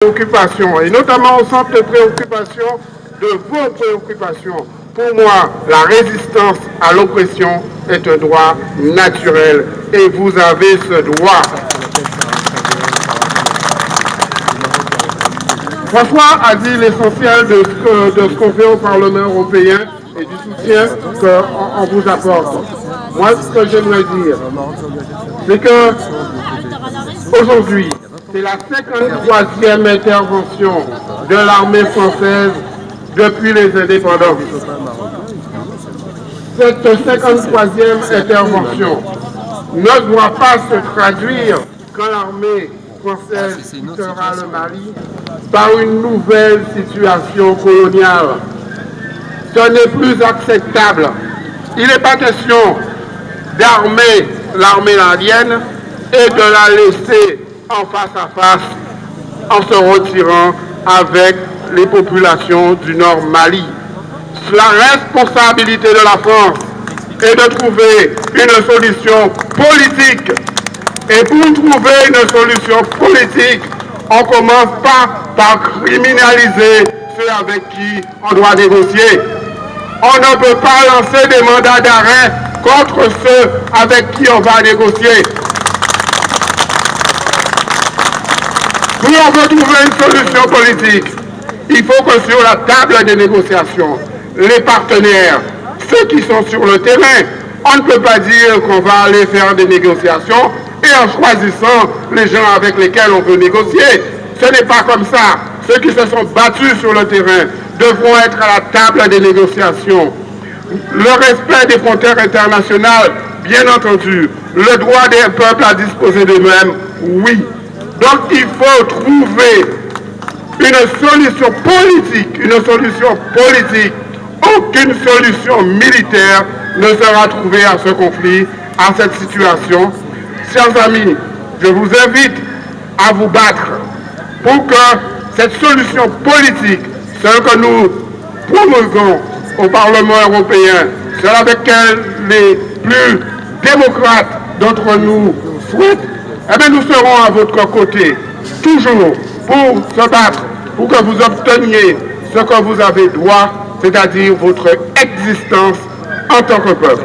préoccupations, et notamment au centre de préoccupation de vos préoccupations. Pour moi, la résistance à l'oppression est un droit naturel et vous avez ce droit. François a dit l'essentiel de ce qu'on fait au Parlement européen et du soutien qu'on vous apporte. Moi, ce que j'aimerais dire, c'est que aujourd'hui, c'est la 53e intervention de l'armée française depuis les indépendances. Cette 53e intervention ne doit pas se traduire quand l'armée française quittera le Mali par une nouvelle situation coloniale. Ce n'est plus acceptable. Il n'est pas question d'armer l'armée malienne et de la laisser en face à face en se retirant avec les populations du Nord Mali. La responsabilité de la France est de trouver une solution politique. Et pour trouver une solution politique, on commence pas par criminaliser ceux avec qui on doit négocier. On ne peut pas lancer des mandats d'arrêt contre ceux avec qui on va négocier. Si on veut trouver une solution politique, il faut que sur la table des négociations, les partenaires, ceux qui sont sur le terrain, on ne peut pas dire qu'on va aller faire des négociations et en choisissant les gens avec lesquels on veut négocier. Ce n'est pas comme ça. Ceux qui se sont battus sur le terrain devront être à la table des négociations. Le respect des frontières internationales, bien entendu. Le droit des peuples à disposer d'eux-mêmes, oui. Donc il faut trouver une solution politique, Aucune solution militaire ne sera trouvée à ce conflit, à cette situation. Chers amis, je vous invite à vous battre pour que cette solution politique, celle que nous promulguons au Parlement européen, celle avec laquelle les plus démocrates d'entre nous souhaitent, eh bien nous serons à votre côté, toujours pour se battre, pour que vous obteniez ce que vous avez droit, c'est-à-dire votre existence en tant que peuple.